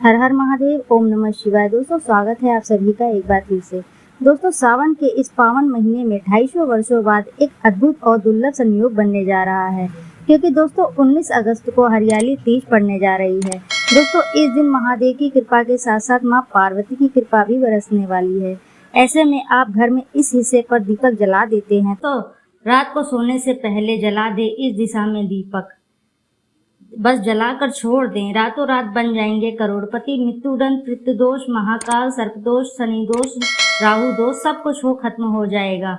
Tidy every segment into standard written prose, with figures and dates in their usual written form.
हर हर महादेव। ओम नमः शिवाय। दोस्तों स्वागत है आप सभी का एक बार फिर से। दोस्तों सावन के इस पावन महीने में 250 वर्षों बाद एक अद्भुत और दुर्लभ संयोग बनने जा रहा है, क्योंकि दोस्तों 19 अगस्त को हरियाली तीज पड़ने जा रही है। दोस्तों इस दिन महादेव की कृपा के साथ साथ माँ पार्वती की कृपा भी बरसने वाली है। ऐसे में आप घर में इस हिस्से पर दीपक जला देते हैं तो रात को सोने से पहले जला दे इस दिशा में दीपक, बस जलाकर छोड़ दें, रातों रात बन जाएंगे करोड़पति। मृत्युदंड, पितृदोष, महाकाल, सर्पदोष, शनि दोष, राहु दोष सब कुछ खत्म हो जाएगा।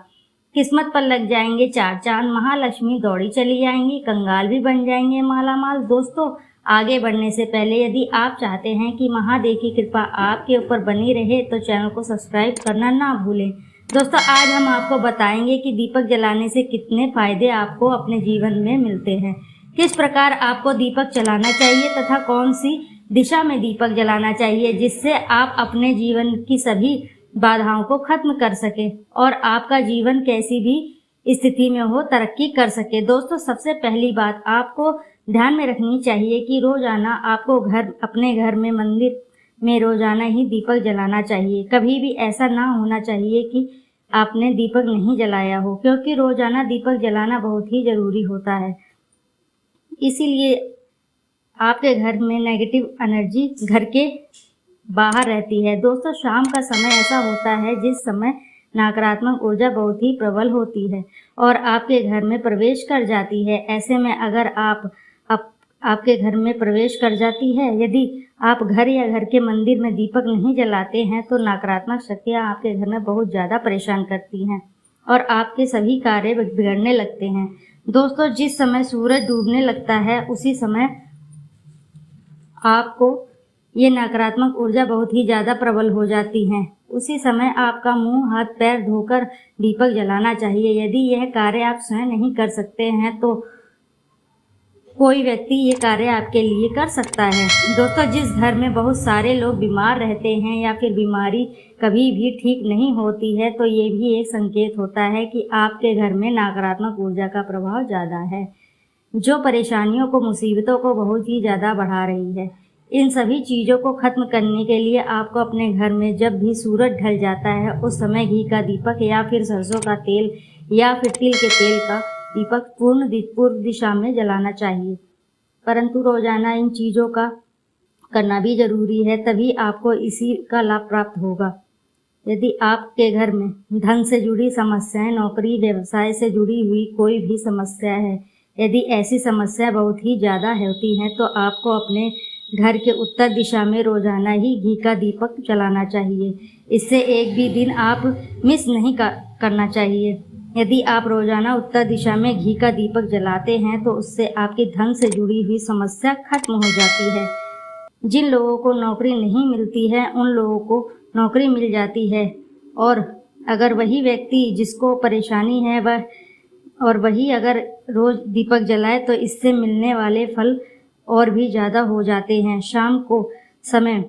किस्मत पर लग जाएंगे चार चांद, महालक्ष्मी दौड़ी चली आएंगी, कंगाल भी बन जाएंगे मालामाल। दोस्तों आगे बढ़ने से पहले यदि आप चाहते हैं कि महादेव की कृपा आपके ऊपर बनी रहे तो चैनल को सब्सक्राइब करना ना भूलें। दोस्तों आज हम आपको बताएंगे कि दीपक जलाने से कितने फायदे आपको अपने जीवन में मिलते हैं, किस प्रकार आपको दीपक जलाना चाहिए तथा कौन सी दिशा में दीपक जलाना चाहिए जिससे आप अपने जीवन की सभी बाधाओं को खत्म कर सके और आपका जीवन कैसी भी स्थिति में हो तरक्की कर सके। दोस्तों सबसे पहली बात आपको ध्यान में रखनी चाहिए कि रोजाना आपको अपने घर में मंदिर में रोजाना ही दीपक जलाना चाहिए। कभी भी ऐसा ना होना चाहिए कि आपने दीपक नहीं जलाया हो, क्योंकि रोजाना दीपक जलाना बहुत ही जरूरी होता है। इसीलिए आपके घर में नेगेटिव एनर्जी घर के बाहर रहती है। दोस्तों शाम का समय ऐसा होता है जिस समय नकारात्मक ऊर्जा बहुत ही प्रबल होती है और आपके घर में प्रवेश कर जाती है। ऐसे में अगर आपके घर में प्रवेश कर जाती है, यदि आप घर या घर के मंदिर में दीपक नहीं जलाते हैं तो नकारात्मक शक्तियाँ आपके घर में बहुत ज़्यादा परेशान करती हैं और आपके सभी कार्य बिगड़ने लगते हैं। दोस्तों जिस समय सूरज डूबने लगता है उसी समय आपको ये नकारात्मक ऊर्जा बहुत ही ज़्यादा प्रबल हो जाती है। उसी समय आपका मुंह हाथ पैर धोकर दीपक जलाना चाहिए। यदि यह कार्य आप स्वयं नहीं कर सकते हैं तो कोई व्यक्ति ये कार्य आपके लिए कर सकता है। दोस्तों जिस घर में बहुत सारे लोग बीमार रहते हैं या फिर बीमारी कभी भी ठीक नहीं होती है तो ये भी एक संकेत होता है कि आपके घर में नकारात्मक ऊर्जा का प्रभाव ज़्यादा है, जो परेशानियों को मुसीबतों को बहुत ही ज़्यादा बढ़ा रही है। इन सभी चीज़ों को खत्म करने के लिए आपको अपने घर में जब भी सूरज ढल जाता है उस समय घी का दीपक या फिर सरसों का तेल या फिर तिल के तेल का दीपक पूर्व दिशा में जलाना चाहिए। परंतु रोजाना इन चीज़ों का करना भी जरूरी है, तभी आपको इसी का लाभ प्राप्त होगा। यदि आपके घर में धन से जुड़ी समस्याएं, नौकरी व्यवसाय से जुड़ी हुई कोई भी समस्या है, यदि ऐसी समस्या बहुत ही ज़्यादा होती हैं तो आपको अपने घर के उत्तर दिशा में रोजाना ही घी का दीपक जलाना चाहिए। इससे एक भी दिन आप मिस नहीं करना चाहिए। यदि आप रोजाना उत्तर दिशा में घी का दीपक जलाते हैं तो उससे आपकी धन से जुड़ी हुई समस्या खत्म हो जाती है। जिन लोगों को नौकरी नहीं मिलती है उन लोगों को नौकरी मिल जाती है, और अगर वही व्यक्ति जिसको परेशानी है वही अगर रोज दीपक जलाए तो इससे मिलने वाले फल और भी ज़्यादा हो जाते हैं। शाम को समय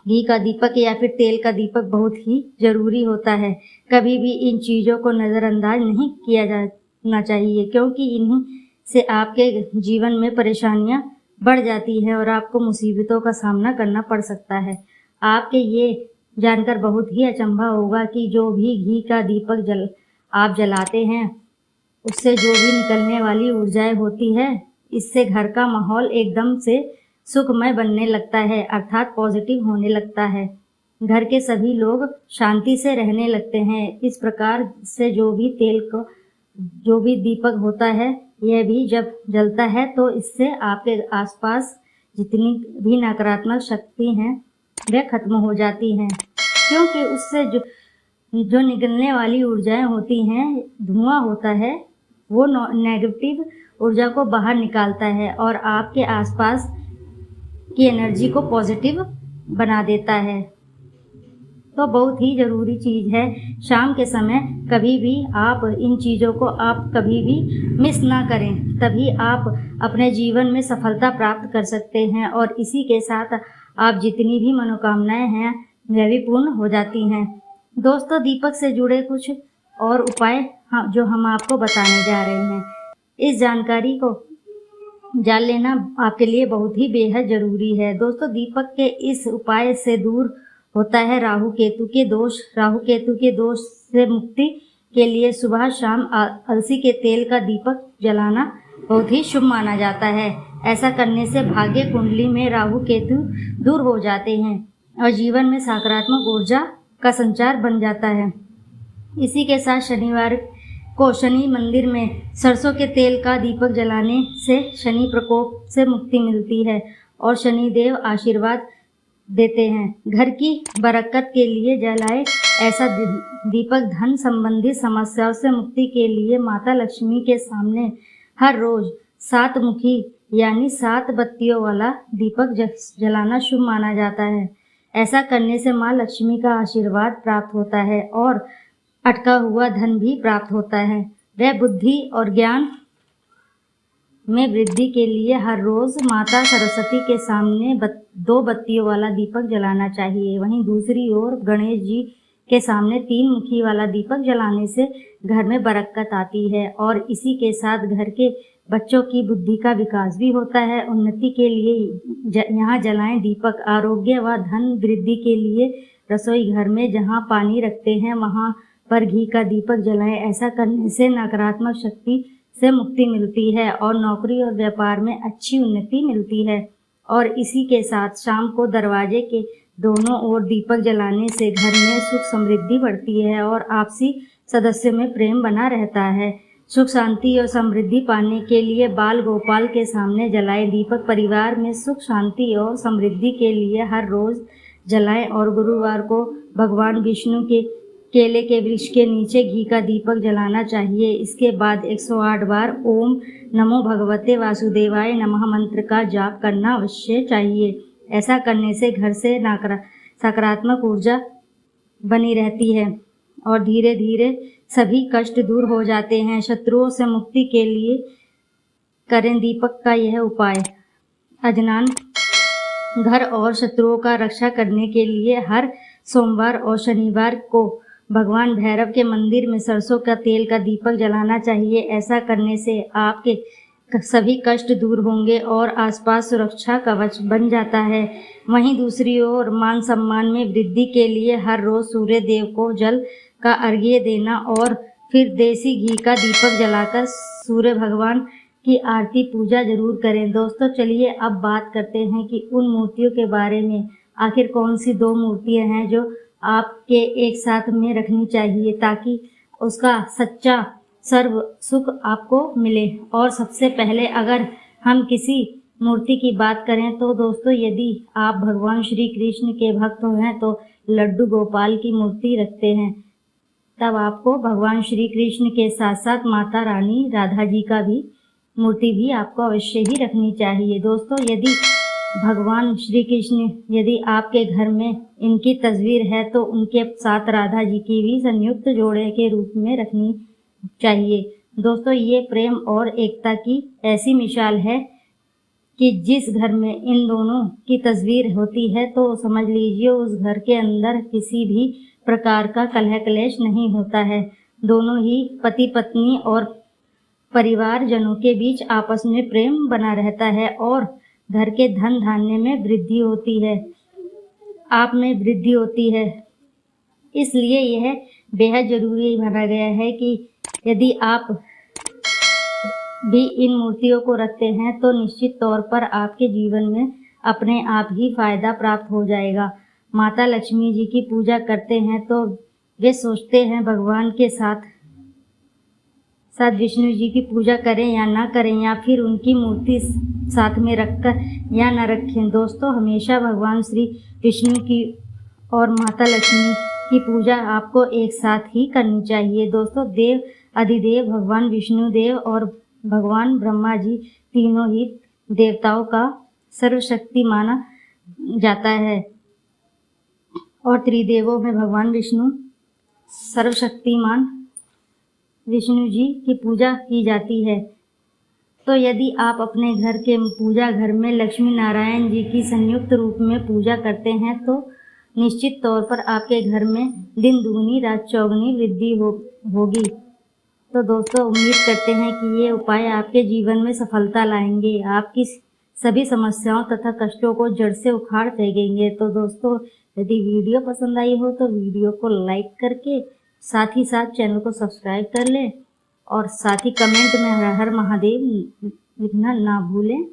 घी का दीपक या फिर तेल का दीपक बहुत ही ज़रूरी होता है। कभी भी इन चीज़ों को नज़रअंदाज नहीं किया जाना चाहिए, क्योंकि इन्हीं से आपके जीवन में परेशानियां बढ़ जाती हैं और आपको मुसीबतों का सामना करना पड़ सकता है। आपके ये जानकर बहुत ही अचंभा होगा कि जो भी घी का दीपक आप जलाते हैं उससे जो भी निकलने वाली ऊर्जाएं होती है, इससे घर का माहौल एकदम से सुखमय बनने लगता है, अर्थात पॉजिटिव होने लगता है। घर के सभी लोग शांति से रहने लगते हैं। इस प्रकार से जो भी दीपक होता है यह भी जब जलता है तो इससे आपके आसपास जितनी भी नकारात्मक शक्ति हैं वह खत्म हो जाती हैं, क्योंकि उससे जो निकलने वाली ऊर्जाएं होती हैं, धुआं होता है, वो नेगेटिव ऊर्जा को बाहर निकालता है और आपके आसपास की एनर्जी को पॉजिटिव बना देता है। तो बहुत ही ज़रूरी चीज़ है, शाम के समय कभी भी आप इन चीज़ों को आप कभी भी मिस ना करें, तभी आप अपने जीवन में सफलता प्राप्त कर सकते हैं और इसी के साथ आप जितनी भी मनोकामनाएं हैं वह भी पूर्ण हो जाती हैं। दोस्तों दीपक से जुड़े कुछ और उपाय जो हम आपको बताने जा रहे हैं, इस जानकारी को जान लेना आपके लिए बहुत ही बेहद जरूरी है। दोस्तों, दीपक के इस उपाय से दूर होता है राहु केतु के दोष। राहु केतु के दोष से मुक्ति के लिए सुबह शाम अलसी के तेल का दीपक जलाना बहुत ही शुभ माना जाता है। ऐसा करने से भाग्य कुंडली में राहु केतु दूर हो जाते हैं और जीवन में सकारात्मक ऊर्जा का संचार बन जाता है। इसी के साथ शनिवार को शनि मंदिर में सरसों के तेल का दीपक जलाने से शनि प्रकोप से मुक्ति मिलती है और शनिदेव आशीर्वाद देते हैं। घर की बरकत के लिए जलाए ऐसा दीपक धन संबंधी समस्याओं से मुक्ति के लिए माता लक्ष्मी के सामने हर रोज 7 मुखी यानी 7 बत्तियों वाला दीपक जलाना शुभ माना जाता है। ऐसा करने से माँ लक्ष्मी का आशीर्वाद प्राप्त होता है और अटका हुआ धन भी प्राप्त होता है। वह बुद्धि और ज्ञान में वृद्धि के लिए हर रोज माता सरस्वती के सामने 2 बत्तियों वाला दीपक जलाना चाहिए। वहीं दूसरी ओर गणेश जी के सामने 3 मुखी वाला दीपक जलाने से घर में बरकत आती है और इसी के साथ घर के बच्चों की बुद्धि का विकास भी होता है। उन्नति के लिए यहाँ जलाएं दीपक। आरोग्य व धन वृद्धि के लिए रसोई घर में जहाँ पानी रखते हैं वहाँ पर घी का दीपक जलाएं। ऐसा करने से नकारात्मक शक्ति से मुक्ति मिलती है और नौकरी और व्यापार में अच्छी उन्नति मिलती है। और इसी के साथ शाम को दरवाजे के दोनों ओर दीपक जलाने से घर में सुख समृद्धि बढ़ती है और आपसी सदस्यों में प्रेम बना रहता है। सुख शांति और समृद्धि पाने के लिए बाल गोपाल के सामने जलाए दीपक परिवार में सुख शांति और समृद्धि के लिए हर रोज जलाएं और गुरुवार को भगवान विष्णु के केले के वृक्ष के नीचे घी का दीपक जलाना चाहिए। इसके बाद 108 बार ओम नमो भगवते वासुदेवाय नमः मंत्र का जाप करना अवश्य चाहिए। ऐसा करने से घर से सकारात्मक ऊर्जा बनी रहती है और धीरे धीरे सभी कष्ट दूर हो जाते हैं। शत्रुओं से मुक्ति के लिए करें दीपक का यह उपाय। अजनान घर और शत्रुओं का रक्षा करने के लिए हर सोमवार और शनिवार को भगवान भैरव के मंदिर में सरसों का तेल का दीपक जलाना चाहिए। ऐसा करने से आपके सभी कष्ट दूर होंगे और आसपास सुरक्षा कवच बन जाता है। वहीं दूसरी ओर मान सम्मान में वृद्धि के लिए हर रोज सूर्य देव को जल का अर्घ्य देना और फिर देसी घी का दीपक जलाकर सूर्य भगवान की आरती पूजा जरूर करें। दोस्तों, चलिए अब बात करते हैं कि उन मूर्तियों के बारे में। आखिर कौन सी 2 मूर्तियां हैं जो आपके एक साथ में रखनी चाहिए ताकि उसका सच्चा सर्व सुख आपको मिले। और सबसे पहले अगर हम किसी मूर्ति की बात करें तो दोस्तों, यदि आप भगवान श्री कृष्ण के भक्त हैं तो लड्डू गोपाल की मूर्ति रखते हैं, तब आपको भगवान श्री कृष्ण के साथ साथ माता रानी राधा जी का भी मूर्ति भी आपको अवश्य ही रखनी चाहिए। दोस्तों, यदि भगवान श्री कृष्ण यदि आपके घर में इनकी तस्वीर है तो उनके साथ राधा जी की भी संयुक्त जोड़े के रूप में रखनी चाहिए। दोस्तों, ये प्रेम और एकता की ऐसी मिसाल है कि जिस घर में इन दोनों की तस्वीर होती है तो समझ लीजिए उस घर के अंदर किसी भी प्रकार का कलह क्लेश नहीं होता है। दोनों ही पति पत्नी और परिवारजनों के बीच आपस में प्रेम बना रहता है और घर के धन धान्य में वृद्धि होती है, आप में वृद्धि होती है। इसलिए यह बेहद जरूरी माना गया है कि यदि आप भी इन मूर्तियों को रखते हैं तो निश्चित तौर पर आपके जीवन में अपने आप ही फायदा प्राप्त हो जाएगा। माता लक्ष्मी जी की पूजा करते हैं तो वे सोचते हैं भगवान के साथ विष्णु जी की पूजा करें या ना करें, या फिर उनकी मूर्ति साथ में रखकर या ना रखें। दोस्तों, हमेशा भगवान श्री विष्णु की और माता लक्ष्मी की पूजा आपको एक साथ ही करनी चाहिए। दोस्तों, देव अधिदेव भगवान विष्णु देव और भगवान ब्रह्मा जी तीनों ही देवताओं का सर्वशक्ति माना जाता है और त्रिदेवों में भगवान विष्णु सर्वशक्तिमान विष्णु जी की पूजा की जाती है। तो यदि आप अपने घर के पूजा घर में लक्ष्मी नारायण जी की संयुक्त रूप में पूजा करते हैं तो निश्चित तौर पर आपके घर में दिन दुगनी रात चौगुनी वृद्धि होगी। तो दोस्तों उम्मीद करते हैं कि ये उपाय आपके जीवन में सफलता लाएंगे, आपकी सभी समस्याओं तथा कष्टों को जड़ से उखाड़ फेंकेंगे। तो दोस्तों यदि वीडियो पसंद आई हो तो वीडियो को लाइक करके साथ ही साथ चैनल को सब्सक्राइब कर लें और साथ ही कमेंट में हर हर महादेव लिखना ना भूलें।